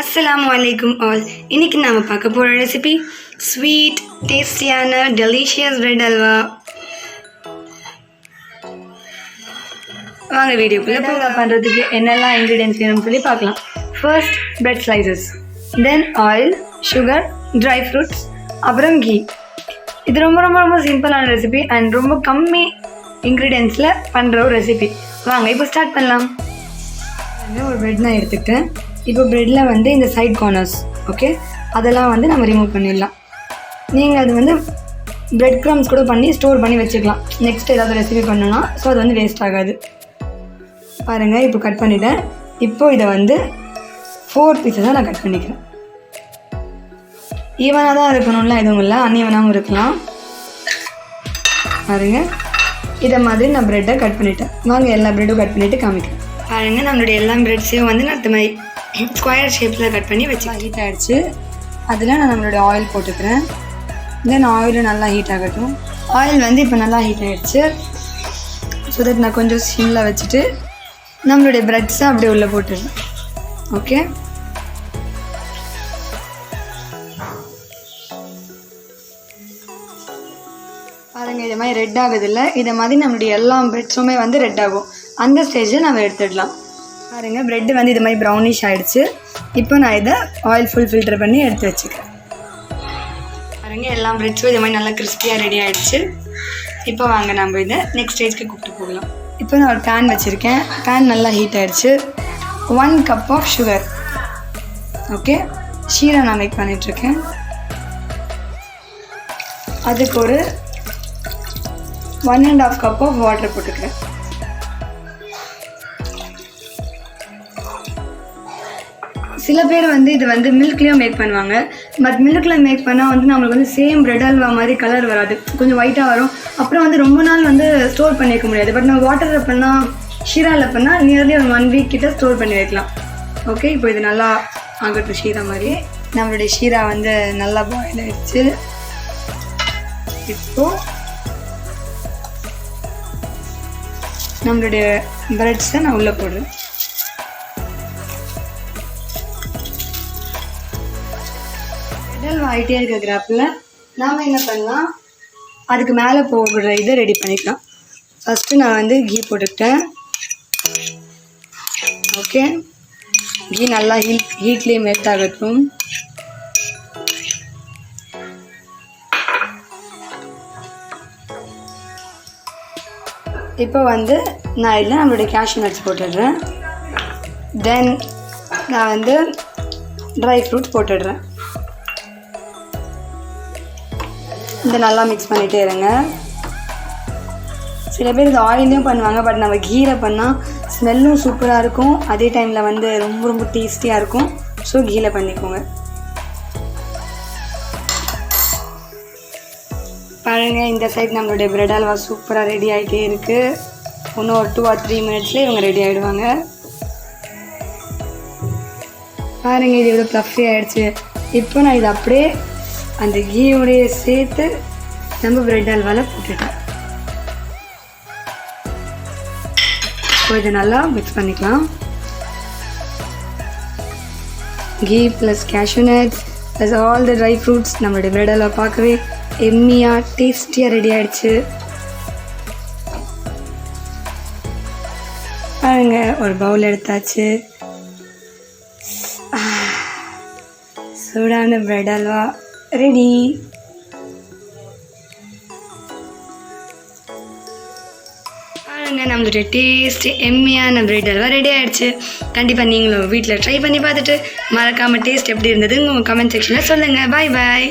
Assalamualaikum all. இன்னைக்கு நாம பார்க்க போற ரெசிபி ஸ்வீட் டேஸ்டியான டெலிஷியஸ் பிரெட் ஹல்வா. வாங்க வீடியோக்குள்ள போகலாம். பண்றதுக்கு என்னெல்லாம் இன்கிரிடியன்ட்ஸ் வேணும்னு சொல்லி பார்க்கலாம். ஃபர்ஸ்ட் பிரெட் ஸ்லைசஸ், தென் ஆயில், சுகர், ட்ரை ஃப்ரூட்ஸ், அப்புறம் கீ. இது ரொம்ப ரொம்ப ரொம்ப சிம்பிளான ரெசிபி அண்ட் ரொம்ப கம்மி இன்க்ரீடியன்ட்ஸில் பண்ணுற ஒரு ரெசிபி. வாங்க இப்போ ஸ்டார்ட் பண்ணலாம். ஒரு பிரெட் நான் எடுத்துக்கிட்டேன். இப்போ ப்ரெட்டில் வந்து இந்த சைட் கார்னர்ஸ் ஓகே அதெல்லாம் வந்து நம்ம ரிமூவ் பண்ணிடலாம். நீங்கள் அது வந்து பிரெட் க்ரம்ஸ் கூட பண்ணி ஸ்டோர் பண்ணி வச்சுக்கலாம் நெக்ஸ்ட் ஏதாவது ரெசிபி பண்ணணும்னா. ஸோ அது வந்து வேஸ்ட் ஆகாது. பாருங்கள் இப்போ கட் பண்ணிட்டேன். இப்போது இதை வந்து 4 பீஸஸாக நான் கட் பண்ணிக்கிறேன். ஈவனாக தான் இருக்கணும்லாம் எதுவும் இல்லை, அன்ஈவனாகவும் இருக்கலாம். பாருங்கள் இதை மாதிரி நான் ப்ரெட்டை கட் பண்ணிட்டேன். வாங்க எல்லா ப்ரெட்டும் கட் பண்ணிவிட்டு காமிக்கிறேன். பாருங்கள் நம்மளுடைய எல்லா ப்ரெட்ஸையும் வந்து நான் இந்த மாதிரி ஸ்கொயர் ஷேப்பில் கட் பண்ணி வச்சு ஹீட் ஆகிடுச்சு. அதில் நான் நம்மளுடைய ஆயில் போட்டுக்கிறேன். தென் ஆயிலும் நல்லா ஹீட் ஆகட்டும். ஆயில் வந்து இப்போ நல்லா ஹீட் ஆகிடுச்சு. ஸோ தட் நான் கொஞ்சம் சிம்மில் வச்சுட்டு நம்மளுடைய ப்ரெட்ஸை அப்படியே உள்ளே போட்டுடுறேன். ஓகே பாருங்கள் இதை மாதிரி ரெட் ஆகுதில்ல, இதை மாதிரி நம்மளுடைய எல்லா ப்ரெட்ஸுமே வந்து ரெட் ஆகும். அந்த ஸ்டேஜில் நம்ம எடுத்துடலாம். பாருங்கள் ப்ரெட்டு வந்து இது மாதிரி ப்ரௌனிஷ் ஆகிடுச்சு. இப்போ நான் இதை ஆயில் ஃபுல் ஃபில்டர் பண்ணி எடுத்து வச்சுக்கிறேன். பாருங்கள் எல்லா ப்ரெட்ஸும் இது மாதிரி நல்லா கிறிஸ்பியாக ரெடி ஆகிடுச்சு. இப்போ வாங்க நம்ம இதை நெக்ஸ்ட் ஸ்டேஜ்க்கு கூப்பிட்டு போகலாம். இப்போ நான் ஒரு பேன் வச்சுருக்கேன். பேன் நல்லா ஹீட் ஆகிடுச்சு. 1 cup of sugar, okay sheera நான் மேக் பண்ணிகிட்ருக்கேன். அதுக்கு ஒரு 1.5 கப் ஆஃப் வாட்டர் போட்டுக்கிறேன். சில பேர் வந்து இது வந்து மில்க்லேயும் மேக் பண்ணுவாங்க. பட் மில்கில் மேக் பண்ணால் வந்து நம்மளுக்கு வந்து சேம் பிரெட் ஹல்வா மாதிரி கலர் வராது, கொஞ்சம் ஒயிட்டாக வரும். அப்புறம் வந்து ரொம்ப நாள் வந்து ஸ்டோர் பண்ணி வைக்க முடியாது. பட் நம்ம வாட்டரில் பண்ணால் ஷீராவில் பண்ணால் நியர்லி ஒரு 1 வீக் கிட்ட ஸ்டோர் பண்ணி வைக்கலாம். ஓகே இப்போ இது நல்லா ஆகட்டும். ஷீரா மாதிரி நம்மளுடைய ஷீரா வந்து நல்லா பாயில் ஆகிடுச்சு. இப்போது நம்மளுடைய பிரெட்ஸை நான் உள்ளே போடுறேன். ஆகிட்டே இருக்க கிராப்பில் நாம் என்ன பண்ணலாம், அதுக்கு மேலே போடுற இதை ரெடி பண்ணிக்கலாம். ஃபஸ்ட்டு நான் வந்து கீ போட்டுக்கிட்டேன். ஓகே கீ நல்லா ஹீட்லேயே மெல்ட் ஆகட்டும். இப்போ வந்து நான் இதில் நம்மளுடைய கேஷ்யூ நட்ஸ் போட்டுடுறேன். தென் நான் வந்து ட்ரை ஃப்ரூட்ஸ் போட்டுடுறேன். இதை நல்லா மிக்ஸ் பண்ணிகிட்டே இருங்க. சில பேர் இது ஆயிலையும் பண்ணுவாங்க. பட் நம்ம கீரை பண்ணால் ஸ்மெல்லும் சூப்பராக இருக்கும், அதே டைமில் வந்து ரொம்ப ரொம்ப டேஸ்டியாக இருக்கும். ஸோ கீரை பண்ணிக்கோங்க. பாருங்கள் இந்த சைட் நம்மளுடைய பிரெட் ஹல்வா சூப்பராக ரெடி ஆகிட்டே இருக்குது. இன்னும் ஒரு 2 or 3 மினிட்ஸ்லேயே இவங்க ரெடி ஆகிடுவாங்க. பாருங்கள் இது எவ்வளோ ப்ளஃபி ஆகிடுச்சு. இப்போ நான் இது அப்படியே அந்த கீயோடைய சேர்த்து நம்ம பிரெட் ஹல்வாவில் போட்டுட்டேன். இப்போ இதை நல்லா மிக்ஸ் பண்ணிக்கலாம். Ghee plus cashew nuts plus all the dry fruits நம்மளுடைய பிரெட் ஹல்வா பார்க்கவே எம்மியாக டேஸ்டியாக ரெடி ஆகிடுச்சு. பாருங்க ஒரு பவுல் எடுத்தாச்சு. சூடான பிரெட் ஹல்வா ரெடி. பாருங்கள் நம்மளுடைய டேஸ்டி எம்மியான பிரெட் ஹல்வா ரெடி ஆகிடுச்சு. கண்டிப்பாக நீங்களும் வீட்டில் ட்ரை பண்ணி பார்த்துட்டு மறக்காமல் டேஸ்ட் எப்படி இருந்தது உங்கள் கமெண்ட் செக்ஷனில் சொல்லுங்கள். பாய் பாய்.